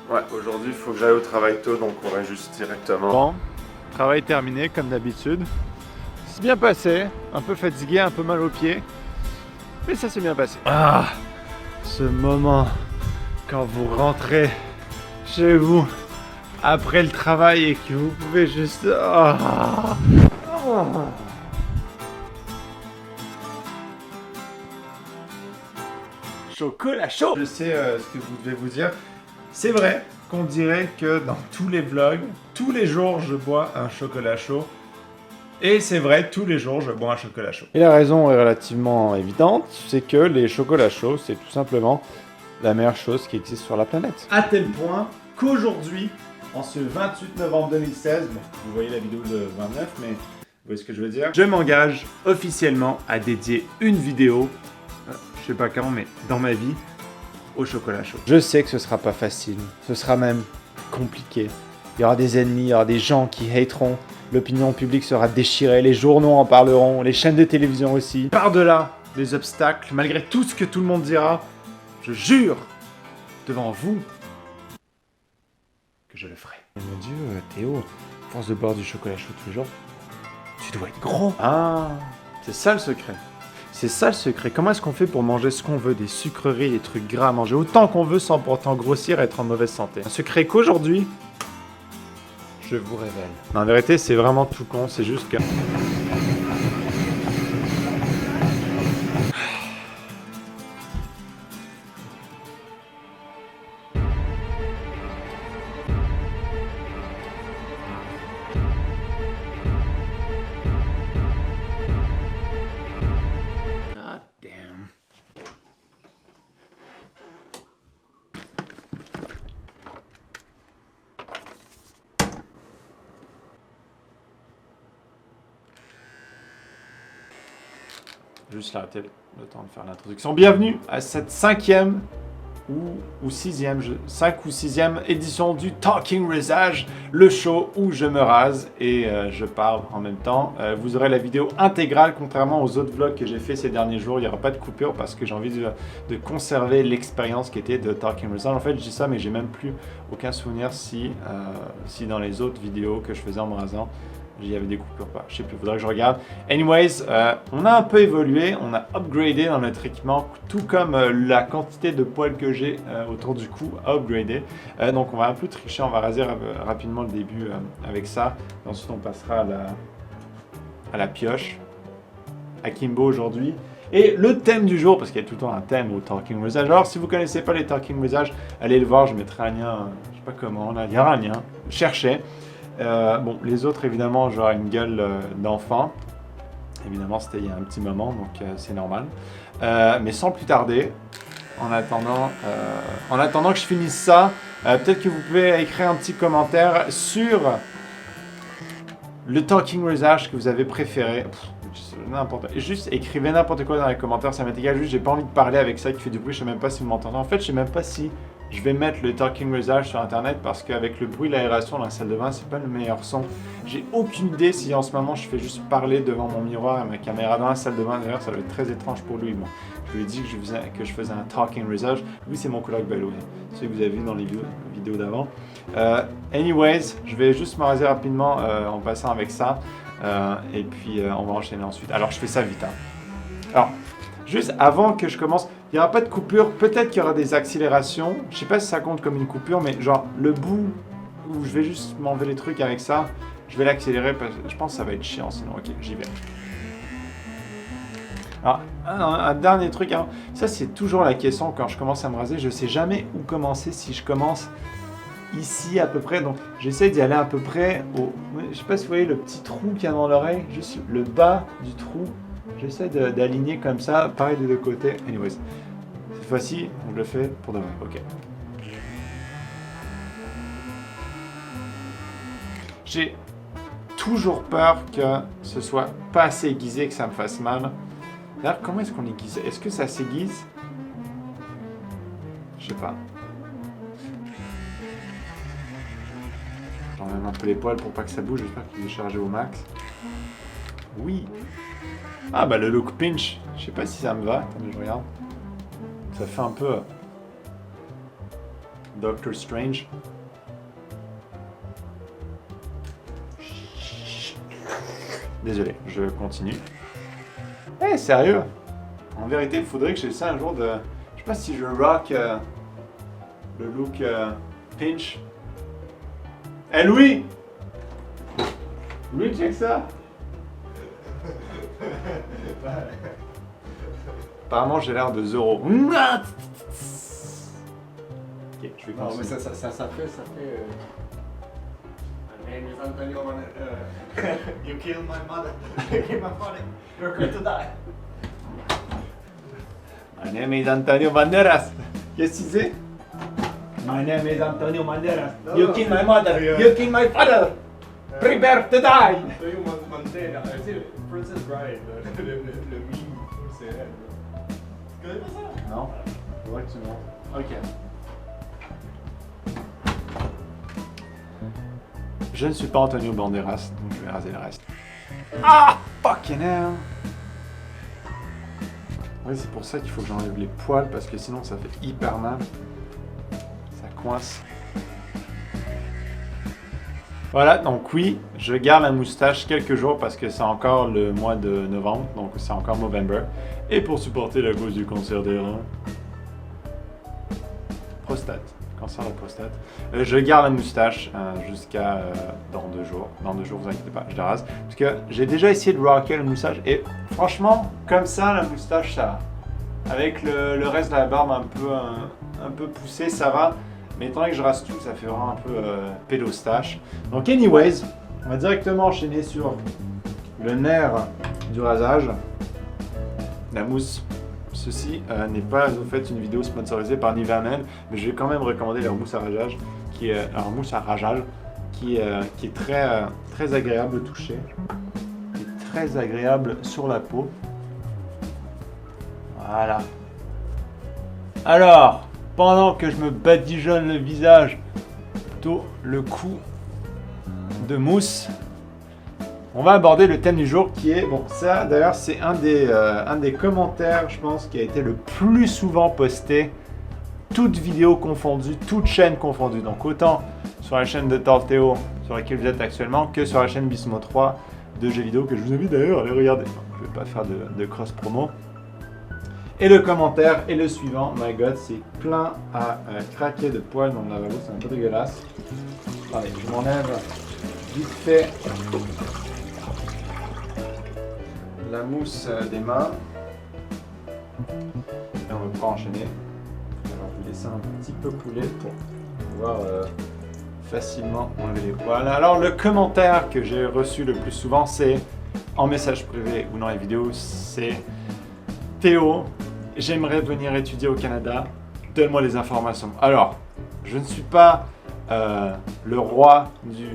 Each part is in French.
Ouais, aujourd'hui il faut que j'aille au travail tôt, donc on va juste directement. Bon, travail terminé comme d'habitude. C'est bien passé, un peu fatigué, un peu mal aux pieds, mais ça s'est bien passé. Ah, ce moment quand vous rentrez chez vous après le travail et que vous pouvez juste... Chocolat chaud. Je sais ce que vous devez vous dire. C'est vrai qu'on dirait que dans tous les vlogs, tous les jours je bois un chocolat chaud. Et c'est vrai, tous les jours je bois un chocolat chaud. Et la raison est relativement évidente, c'est que les chocolats chauds, c'est tout simplement la meilleure chose qui existe sur la planète. À tel point qu'aujourd'hui, en ce 28 novembre 2016, bon, vous voyez la vidéo de 29, mais vous voyez ce que je veux dire, je m'engage officiellement à dédier une vidéo, je sais pas quand, mais dans ma vie, au chocolat chaud. Je sais que ce sera pas facile, ce sera même compliqué. Il y aura des ennemis, il y aura des gens qui hateront, l'opinion publique sera déchirée, les journaux en parleront, les chaînes de télévision aussi. Par-delà les obstacles, malgré tout ce que tout le monde dira, je jure devant vous que je le ferai. Oh mon Dieu, Théo, à force de boire du chocolat chaud tous les jours, tu dois être gros. Ah, c'est ça le secret. C'est ça le secret. Comment est-ce qu'on fait pour manger ce qu'on veut, des sucreries, des trucs gras à manger autant qu'on veut sans pourtant grossir et être en mauvaise santé? Un secret qu'aujourd'hui, je vous révèle. En vérité, c'est vraiment tout con, c'est juste que... God damn. Juste l'arrêter le temps de faire l'introduction. Bienvenue à cette 5e ou 6e, 5 ou 6e édition du Talking Rasage, le show où je me rase et je parle en même temps. Vous aurez la vidéo intégrale, contrairement aux autres vlogs que j'ai fait ces derniers jours. Il n'y aura pas de coupure parce que j'ai envie de conserver l'expérience qui était de Talking Rasage. En fait, je dis ça, mais j'ai même plus aucun souvenir si dans les autres vidéos que je faisais en me rasant, il y avait des coupures pas, je sais plus, il faudrait que je regarde. Anyways, on a un peu évolué, on a upgradé dans notre équipement, tout comme la quantité de poils que j'ai autour du cou a upgradé. Donc on va un peu tricher, on va raser rapidement le début avec ça. Et ensuite on passera à la pioche, à Kimbo aujourd'hui. Et le thème du jour, parce qu'il y a tout le temps un thème au Talking Rasage. Alors si vous ne connaissez pas les Talking Rasage, allez le voir, je mettrai un lien, je sais pas comment, là, il y aura un lien, cherchez. Bon, les autres, évidemment, j'aurai une gueule d'enfant. Évidemment, c'était il y a un petit moment, donc c'est normal. Mais sans plus tarder, en attendant que je finisse ça, peut-être que vous pouvez écrire un petit commentaire sur le Talking Rasage que vous avez préféré. Juste écrivez n'importe quoi dans les commentaires, ça m'est égal. Juste, j'ai pas envie de parler avec ça qui fait du bruit. Je sais même pas si vous m'entendez. En fait, je sais même pas si je vais mettre le Talking Rasage sur internet parce qu'avec le bruit, l'aération dans la salle de bain, c'est pas le meilleur son. J'ai aucune idée si en ce moment je fais juste parler devant mon miroir et ma caméra dans la salle de bain. D'ailleurs, ça va être très étrange pour lui. Bon, je lui ai dit que je faisais un Talking Rasage. Lui, c'est mon coloc Bello, celui que vous avez vu dans les vidéos d'avant. Anyways, je vais juste me raser rapidement en passant avec ça. Et puis on va enchaîner ensuite. Alors je fais ça vite. Alors, juste avant que je commence, il n'y aura pas de coupure. Peut-être qu'il y aura des accélérations. Je sais pas si ça compte comme une coupure, mais genre le bout où je vais juste m'enlever les trucs avec ça, je vais l'accélérer parce que je pense que ça va être chiant sinon. Ok, j'y vais. Alors, un dernier truc, hein. Ça c'est toujours la question quand je commence à me raser. Je sais jamais où commencer si je commence ici à peu près, donc j'essaie d'y aller à peu près au... Je sais pas si vous voyez le petit trou qu'il y a dans l'oreille, juste le bas du trou. J'essaie d'aligner comme ça, pareil des deux côtés. Anyways, cette fois-ci, je le fais pour de vrai. Ok. J'ai toujours peur que ce soit pas assez aiguisé, que ça me fasse mal. D'ailleurs, comment est-ce qu'on aiguise? Est-ce que ça s'aiguise? Je sais pas. J'enlève un peu les poils pour pas que ça bouge, j'espère qu'il est chargé au max. Oui. Ah bah le look pinch, je sais pas si ça me va, attendez je regarde. Ça fait un peu... Doctor Strange. Désolé, je continue. Eh, sérieux? En vérité, il faudrait que j'essaie un jour de... Je sais pas si je rock le look pinch. Eh, Louis! Louis, check ça! Apparemment, j'ai l'air de Zoro. Ok, je vais Non, mais continuer. ça fait. My name is Antonio You killed my mother. You killed my father. You're going to die. My name is Antonio Banderas. Qu'est-ce qu'il dit? My name is Antonio Banderas. You kill my mother. You kill my father. Prepare to die. Antonio Montana. Tu sais, Princess Bride, le meme, c'est elle. Tu connais pas ça? Non. Faudrait que tu montres. Ok. Je ne suis pas Antonio Banderas, donc je vais raser le reste. Ah! Fucking hell! Oui, c'est pour ça qu'il faut que j'enlève les poils, parce que sinon ça fait hyper mal. Ça coince. Voilà, donc oui, je garde la moustache quelques jours parce que c'est encore le mois de novembre, donc c'est encore November. Et pour supporter la cause du cancer des reins. Prostate. Cancer de la prostate. Je garde la moustache jusqu'à dans 2 jours. Dans 2 jours, vous inquiétez pas, je la rase. Parce que j'ai déjà essayé de rocker la moustache et franchement, comme ça, la moustache, ça va. Avec le reste de la barbe un peu poussé, ça va. Mais étant donné que je rase tout, ça fait vraiment un peu pédostache. Donc anyways, on va directement enchaîner sur le nerf du rasage. La mousse. Ceci n'est pas au fait une vidéo sponsorisée par Nivea Men, mais je vais quand même recommander leur mousse à rageage, qui est très agréable au toucher, et très agréable sur la peau. Voilà. Alors, pendant que je me badigeonne le visage, plutôt le coup de mousse, on va aborder le thème du jour qui est, bon ça d'ailleurs c'est un des commentaires je pense qui a été le plus souvent posté, toutes vidéos confondues, toutes chaînes confondues, donc autant sur la chaîne de Torteo sur laquelle vous êtes actuellement que sur la chaîne Bismo 3 de jeux vidéo que je vous invite d'ailleurs à aller regarder. Je vais pas faire de cross promo. Et le commentaire est le suivant, my god c'est plein à craquer de poils dans le lavabo, c'est un peu dégueulasse. Allez, je m'enlève vite fait la mousse des mains. Et on va pouvoir enchaîner. Alors je vais laisser un petit peu couler pour pouvoir facilement enlever les poils. Alors le commentaire que j'ai reçu le plus souvent c'est en message privé ou dans les vidéos, c'est Théo, j'aimerais venir étudier au Canada, donne-moi les informations. Alors, je ne suis pas le roi du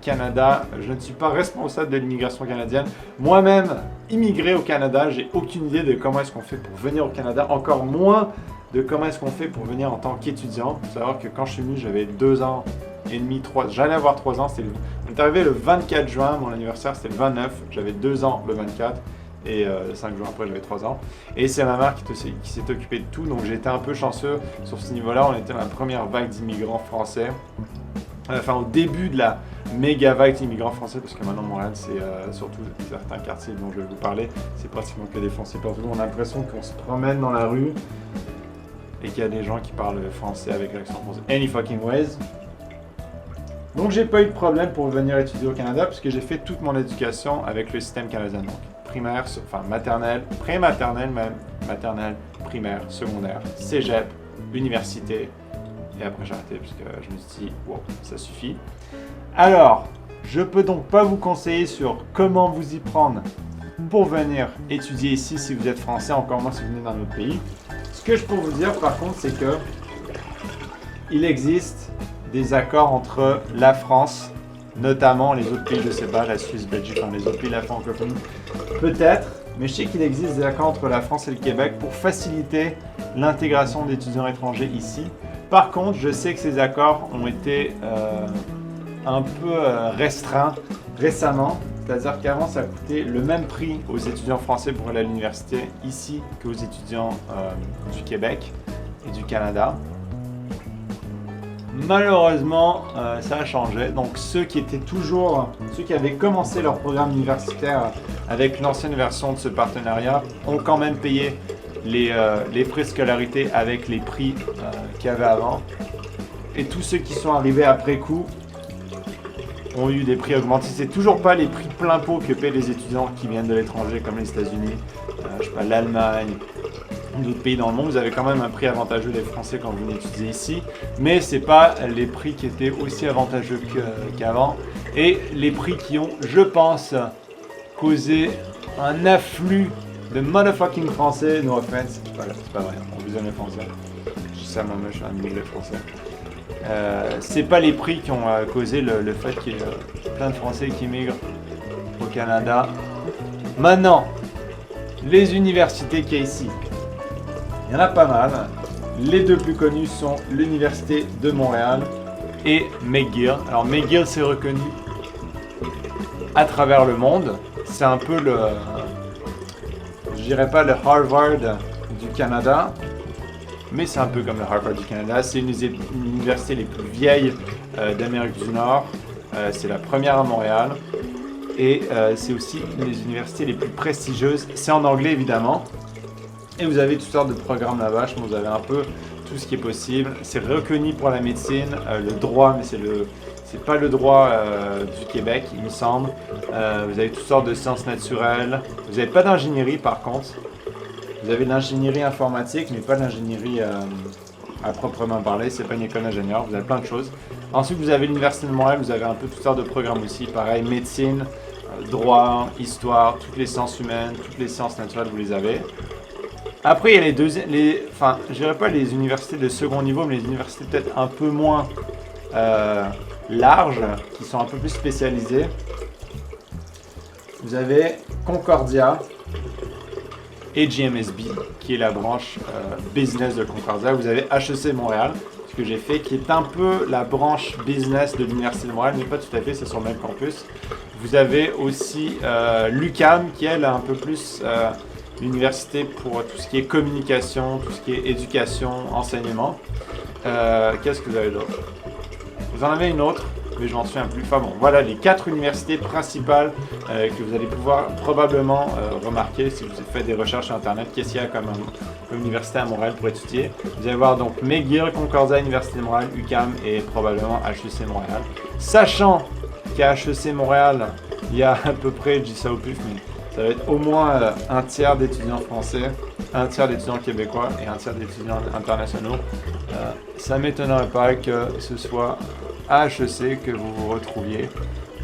Canada, je ne suis pas responsable de l'immigration canadienne. Moi-même, immigré au Canada, j'ai aucune idée de comment est-ce qu'on fait pour venir au Canada, encore moins de comment est-ce qu'on fait pour venir en tant qu'étudiant. Il faut savoir que quand je suis venu, j'avais 2 ans et demi, 3, j'allais avoir 3 ans, on est arrivé le 24 juin, mon anniversaire c'était le 29, j'avais 2 ans le 24. Et 5 jours après, j'avais 3 ans. Et c'est ma mère qui s'est occupée de tout. Donc j'ai été un peu chanceux sur ce niveau-là. On était dans la première vague d'immigrants français. Enfin, au début de la méga vague d'immigrants français. Parce que maintenant, Montréal, c'est surtout certains quartiers dont je vais vous parler. C'est pratiquement que des Français partout. On a l'impression qu'on se promène dans la rue et qu'il y a des gens qui parlent français avec l'accent français. Any fucking ways. Donc j'ai pas eu de problème pour venir étudier au Canada puisque j'ai fait toute mon éducation avec le système canadien. Donc primaire, enfin maternelle, pré-maternelle même, maternelle, primaire, secondaire, cégep, université. Et après j'ai arrêté parce que je me suis dit, wow, ça suffit. Alors, je peux donc pas vous conseiller sur comment vous y prendre pour venir étudier ici si vous êtes français, encore moins si vous venez dans notre pays. Ce que je peux vous dire par contre, c'est que il existe des accords entre la France, notamment les autres pays, je sais pas, la Suisse, Belgique, enfin les autres pays de la francophonie, peut-être, mais je sais qu'il existe des accords entre la France et le Québec pour faciliter l'intégration d'étudiants étrangers ici. Par contre, je sais que ces accords ont été un peu restreints récemment, c'est-à-dire qu'avant ça coûtait le même prix aux étudiants français pour aller à l'université ici qu'aux étudiants du Québec et du Canada. malheureusement, ça a changé. Donc ceux qui avaient commencé leur programme universitaire avec l'ancienne version de ce partenariat ont quand même payé les frais de scolarité avec les prix qu'il y avait avant. Et tous ceux qui sont arrivés après coup ont eu des prix augmentés. C'est toujours pas les prix plein pot que paient les étudiants qui viennent de l'étranger, comme les États-Unis, je sais pas, l'Allemagne, d'autres pays dans le monde. Vous avez quand même un prix avantageux les Français quand vous venez étudier ici, mais c'est pas les prix qui étaient aussi avantageux qu'avant. Et les prix qui ont, je pense, causé un afflux de motherfucking Français. No offense, c'est pas vrai, on vous aime les Français. Je dis ça, moi, je suis un immigré français. C'est pas les prix qui ont causé le fait qu'il y ait plein de Français qui migrent au Canada. Maintenant, les universités qu'il y a ici. Il y en a pas mal. Les deux plus connus sont l'Université de Montréal et McGill. Alors McGill c'est reconnu à travers le monde. C'est un peu je dirais pas le Harvard du Canada, mais c'est un peu comme le Harvard du Canada. C'est une des universités les plus vieilles d'Amérique du Nord. C'est la première à Montréal. Et c'est aussi une des universités les plus prestigieuses. C'est en anglais évidemment. Et vous avez toutes sortes de programmes là-bas. Je pense que vous avez un peu tout ce qui est possible. C'est reconnu pour la médecine, le droit, mais c'est pas le droit du Québec, il me semble. Vous avez toutes sortes de sciences naturelles. Vous n'avez pas d'ingénierie par contre. Vous avez de l'ingénierie informatique, mais pas de l'ingénierie à proprement parler. C'est pas une école d'ingénieur. Vous avez plein de choses. Ensuite, vous avez l'Université de Montréal. Vous avez un peu toutes sortes de programmes aussi. Pareil, médecine, droit, histoire, toutes les sciences humaines, toutes les sciences naturelles, vous les avez. Après, il y a enfin, je dirais pas les universités de second niveau, mais les universités peut-être un peu moins larges, qui sont un peu plus spécialisées. Vous avez Concordia et GMSB, qui est la branche business de Concordia. Vous avez HEC Montréal, ce que j'ai fait, qui est un peu la branche business de l'Université de Montréal, mais pas tout à fait, c'est sur le même campus. Vous avez aussi l'UQAM, qui elle a un peu plus l'université pour tout ce qui est communication, tout ce qui est éducation, enseignement. Qu'est-ce que vous avez d'autre? Vous en avez une autre, mais je m'en souviens plus. Enfin bon, voilà les 4 universités principales que vous allez pouvoir probablement remarquer si vous faites des recherches sur Internet. Qu'est-ce qu'il y a comme université à Montréal pour étudier? Vous allez voir donc McGill, Concordia, Université de Montréal, UQAM et probablement HEC Montréal. Sachant qu'à HEC Montréal, il y a à peu près, je dis ça au pif, mais ça va être au moins un tiers d'étudiants français, un tiers d'étudiants québécois et un tiers d'étudiants internationaux. Ça ne m'étonnerait pas que ce soit à HEC que vous vous retrouviez,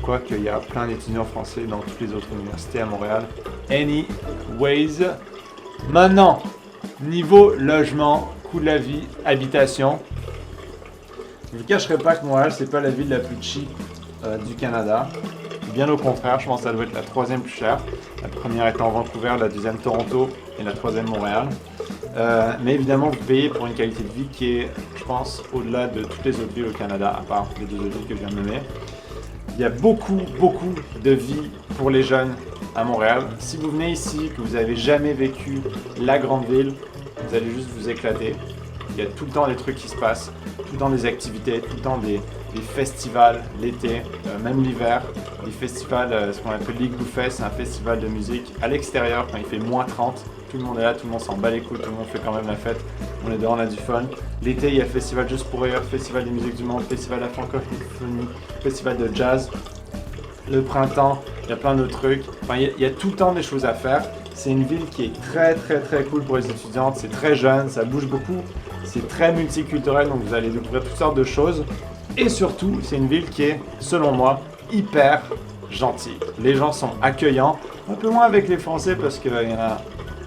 quoique il y a plein d'étudiants français dans toutes les autres universités à Montréal. Anyways, maintenant, niveau logement, coût de la vie, habitation. Je ne vous cacherai pas que Montréal, c'est pas la ville la plus cheap du Canada. Bien au contraire, je pense que ça doit être la 3e plus chère. La première étant Vancouver, la 2e Toronto et la 3e Montréal. Mais évidemment, vous payez pour une qualité de vie qui est, je pense, au-delà de toutes les autres villes au Canada, à part les 2 autres villes que je viens de nommer. Il y a beaucoup de vie pour les jeunes à Montréal. Si vous venez ici, que vous n'avez jamais vécu la grande ville, vous allez juste vous éclater. Il y a tout le temps des trucs qui se passent, tout le temps des activités, tout le temps des festivals l'été, même l'hiver. Les festivals, ce qu'on appelle League Fest, c'est un festival de musique à l'extérieur quand il fait moins 30. Tout le monde est là, tout le monde s'en bat les couilles, tout le monde fait quand même la fête. On est dehors, on a du fun. L'été, il y a Festival Juste pour Rire, Festival des musiques du monde, Festival de la francophonie, Festival de jazz. Le printemps, il y a plein d'autres trucs. Enfin, il y a tout le temps des choses à faire. C'est une ville qui est très cool pour les étudiantes. C'est très jeune, ça bouge beaucoup. C'est très multiculturel, donc vous allez découvrir toutes sortes de choses. Et surtout, c'est une ville qui est, selon moi, hyper gentille. Les gens sont accueillants, un peu moins avec les Français parce qu'il y en a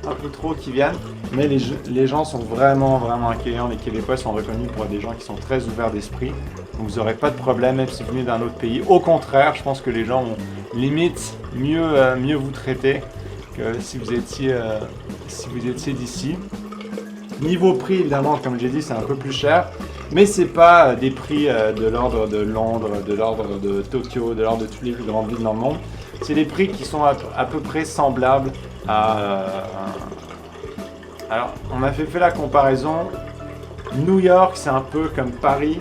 un peu trop qui viennent, mais les gens sont vraiment accueillants. Les Québécois sont reconnus pour des gens qui sont très ouverts d'esprit, donc vous n'aurez pas de problème même si vous venez d'un autre pays. Au contraire, je pense que les gens vont limite mieux vous traiter que si vous étiez d'ici. Niveau prix, évidemment, comme j'ai dit, c'est un peu plus cher. Mais c'est pas des prix de l'ordre de Londres, de l'ordre de Tokyo, de l'ordre de toutes les plus grandes villes dans le monde. C'est des prix qui sont à peu près semblables à... Alors, on a fait la comparaison. New York, c'est un peu comme Paris,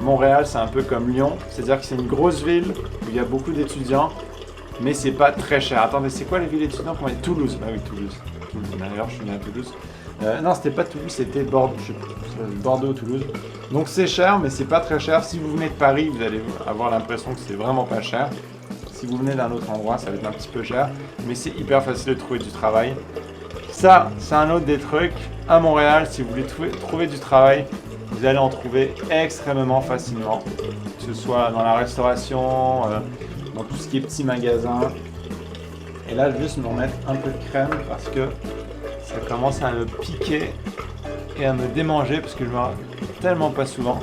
Montréal, c'est un peu comme Lyon, c'est-à-dire que c'est une grosse ville où il y a beaucoup d'étudiants, mais c'est pas très cher. Attendez, c'est quoi les villes étudiantes? Toulouse. Ah oui, Toulouse. D'ailleurs, je suis né à Toulouse. Non, c'était pas Toulouse, c'était Bordeaux, Toulouse. Donc c'est cher, mais c'est pas très cher. Si vous venez de Paris, vous allez avoir l'impression que c'est vraiment pas cher. Si vous venez d'un autre endroit, ça va être un petit peu cher, mais c'est hyper facile de trouver du travail. Ça, c'est un autre des trucs. À Montréal, si vous voulez trouver du travail, vous allez en trouver extrêmement facilement. Que ce soit dans la restauration, dans tout ce qui est petits magasins. Et là, je vais juste me remettre un peu de crème parce que ça commence à me piquer et à me démanger parce que je me rase tellement pas souvent.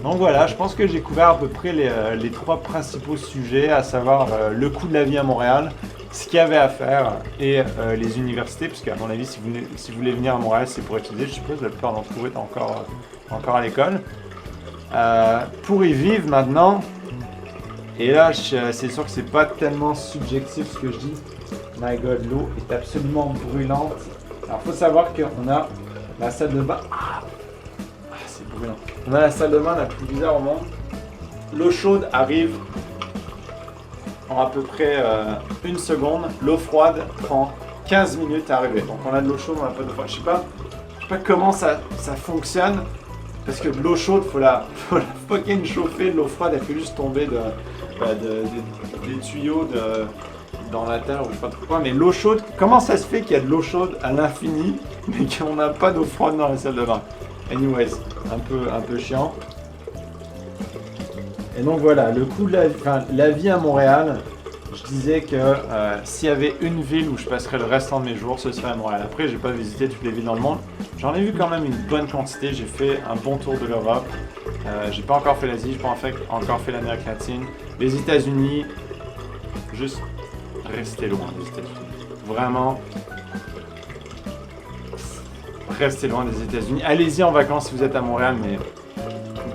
Donc voilà, je pense que j'ai couvert à peu près les 3 principaux sujets, à savoir le coût de la vie à Montréal, ce qu'il y avait à faire et les universités, parce qu'à mon avis, si vous voulez venir à Montréal, c'est pour étudier, je suppose, la plupart d'entre vous est encore à l'école. Pour y vivre maintenant, et là, c'est sûr que c'est pas tellement subjectif ce que je dis. My God, l'eau est absolument brûlante. Alors, faut savoir qu'on a la salle de bain. C'est brûlant. On a la salle de bain la plus bizarre au monde. L'eau chaude arrive en à peu près 1 seconde. L'eau froide prend 15 minutes à arriver. Donc on a de l'eau chaude, on a pas de froid. Je sais pas comment ça fonctionne. Parce que de l'eau chaude, faut la fucking chauffer. De l'eau froide, elle fait juste tomber des tuyaux dans la terre ou je sais pas trop quoi. Mais l'eau chaude, comment ça se fait qu'il y a de l'eau chaude à l'infini mais qu'on n'a pas d'eau froide dans la salle de bain? Anyways, un peu chiant. Et donc voilà, le coût de la vie à Montréal, je disais que s'il y avait une ville où je passerais le restant de mes jours, ce serait à Montréal. Après, j'ai pas visité toutes les villes dans le monde. J'en ai vu quand même une bonne quantité. J'ai fait un bon tour de l'Europe. J'ai pas encore fait l'Asie, j'ai pas encore fait l'Amérique latine. Les États-Unis, juste restez loin des États-Unis. Vraiment, restez loin des États-Unis. Allez-y en vacances si vous êtes à Montréal, mais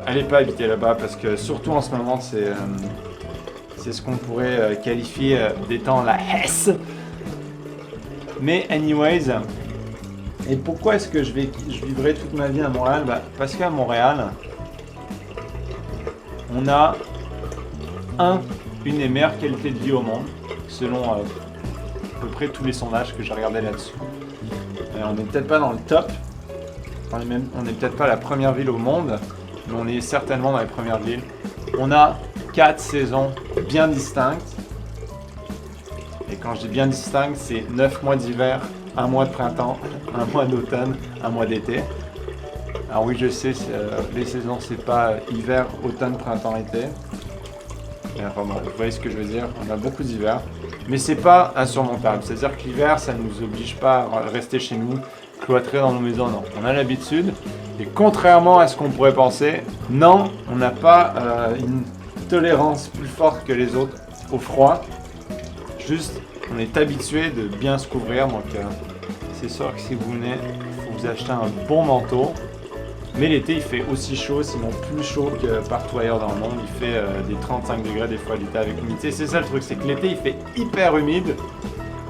allez pas habiter là-bas parce que surtout en ce moment, c'est ce qu'on pourrait qualifier d'étant la Hesse. Mais anyways, et pourquoi est-ce que je vivrai toute ma vie à Montréal? Parce qu'à Montréal, on a une des meilleures qualités de vie au monde, selon à peu près tous les sondages que j'ai regardés là-dessus. On n'est peut-être pas dans le top, on n'est peut-être pas la première ville au monde, mais on est certainement dans les premières villes. On a 4 saisons bien distinctes. Et quand je dis bien distinctes, c'est 9 mois d'hiver, 1 mois de printemps, 1 mois d'automne, 1 mois d'été. Alors oui, je sais, les saisons, c'est pas hiver, automne, printemps, été. Enfin, bon, vous voyez ce que je veux dire, on a beaucoup d'hiver. Mais c'est pas insurmontable. C'est-à-dire que l'hiver, ça ne nous oblige pas à rester chez nous, cloîtrés dans nos maisons, non. On a l'habitude. Et contrairement à ce qu'on pourrait penser, non, on n'a pas une tolérance plus forte que les autres au froid. Juste, on est habitué de bien se couvrir. Donc, c'est sûr que si vous venez, il faut vous acheter un bon manteau. Mais l'été, il fait aussi chaud, sinon plus chaud que partout ailleurs dans le monde. Il fait des 35 degrés des fois l'été avec l'humidité. C'est ça le truc, c'est que l'été, il fait hyper humide.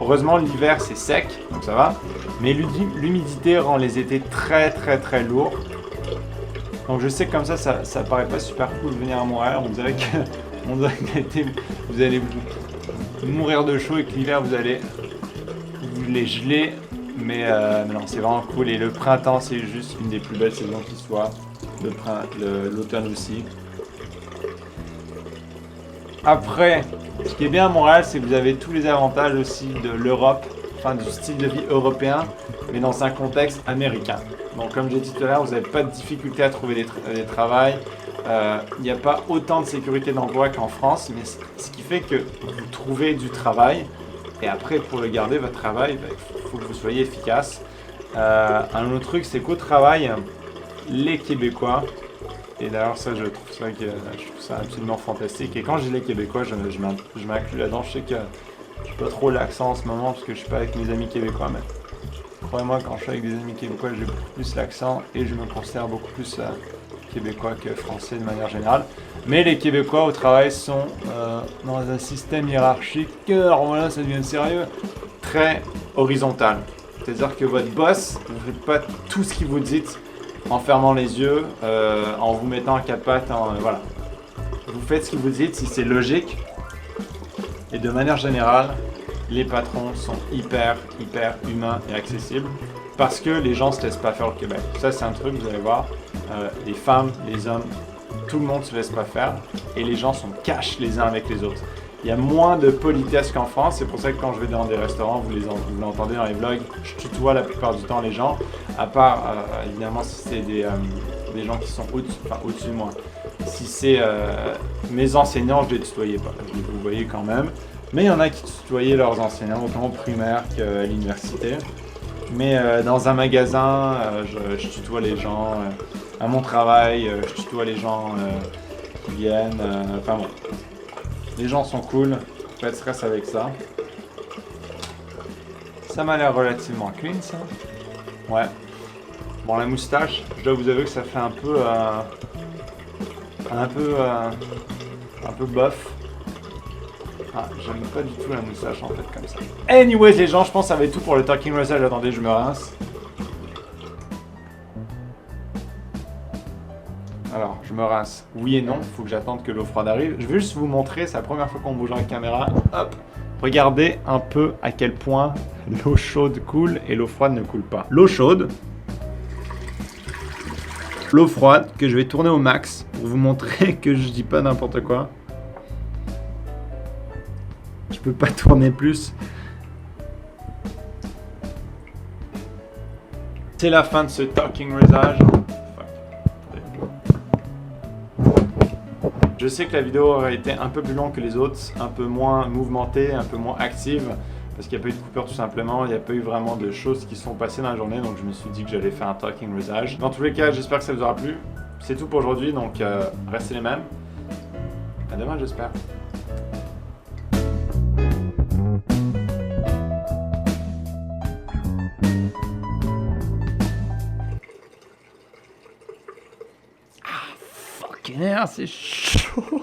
Heureusement, l'hiver, c'est sec, donc ça va. Mais l'humidité rend les étés très très très lourds. Donc je sais que comme ça paraît pas super cool de venir à Montréal. On dirait que l'été, vous allez vous mourir de chaud et que l'hiver, vous allez les geler. Mais non, c'est vraiment cool. Et le printemps, c'est juste une des plus belles saisons qui soit. L'automne aussi. Après, ce qui est bien à Montréal, c'est que vous avez tous les avantages aussi de l'Europe, enfin du style de vie européen, mais dans un contexte américain. Donc comme j'ai dit tout à l'heure, vous n'avez pas de difficulté à trouver des travails. Il n'y a pas autant de sécurité d'emploi qu'en France, mais ce qui fait que vous trouvez du travail. Et après, pour le garder, votre travail, il faut que vous soyez efficace. Un autre truc, c'est qu'au travail, les Québécois, et d'ailleurs ça, je trouve ça absolument fantastique. Et quand je dis les Québécois, je m'inclus là-dedans. Je sais que je n'ai pas trop l'accent en ce moment parce que je ne suis pas avec mes amis québécois, mais croyez-moi, quand je suis avec des amis québécois, j'ai beaucoup plus l'accent et je me considère beaucoup plus québécois que français de manière générale. Mais les Québécois au travail sont dans un système hiérarchique, alors voilà, ça devient sérieux, très horizontal. C'est-à-dire que votre boss, vous ne faites pas tout ce qu'il vous dit, en fermant les yeux, en vous mettant à quatre pattes, voilà. Vous faites ce qu'ils vous disent si c'est logique. Et de manière générale, les patrons sont hyper humains et accessibles parce que les gens se laissent pas faire au Québec. Ça, c'est un truc, vous allez voir, les femmes, les hommes, tout le monde se laisse pas faire et les gens sont cash les uns avec les autres. Il y a moins de politesse qu'en France, c'est pour ça que quand je vais dans des restaurants, vous l'entendez dans les vlogs, je tutoie la plupart du temps les gens, à part évidemment si c'est des gens qui sont au-dessus de moi. Si c'est mes enseignants, je les tutoyais pas, je les vous voyez quand même. Mais il y en a qui tutoyaient leurs enseignants, autant au primaire qu'à l'université. Mais dans un magasin, je tutoie les gens. À mon travail, je tutoie les gens qui viennent. Enfin bon, les gens sont cool, pas de stress avec ça. Ça m'a l'air relativement clean, ça. Ouais. Bon, la moustache, je dois vous avouer que ça fait un peu bof. Ah, j'aime pas du tout la moustache en fait comme ça. Anyways les gens, je pense que ça va être tout pour le Talking Massage. Attendez, je me rince. Alors, je me rince. Oui et non, faut que j'attende que l'eau froide arrive. Je vais juste vous montrer, c'est la première fois qu'on bouge en caméra. Hop. Regardez un peu à quel point l'eau chaude coule et l'eau froide ne coule pas. L'eau chaude. L'eau froide que je vais tourner au max pour vous montrer que je dis pas n'importe quoi. Je peux pas tourner plus. C'est la fin de ce Talking Massage. Je sais que la vidéo aurait été un peu plus longue que les autres, un peu moins mouvementée, un peu moins active, parce qu'il n'y a pas eu de coupure tout simplement, il n'y a pas eu vraiment de choses qui sont passées dans la journée, donc je me suis dit que j'allais faire un Talking Massage. Dans tous les cas, j'espère que ça vous aura plu. C'est tout pour aujourd'hui, donc restez les mêmes. À demain, j'espère. C'est chaud.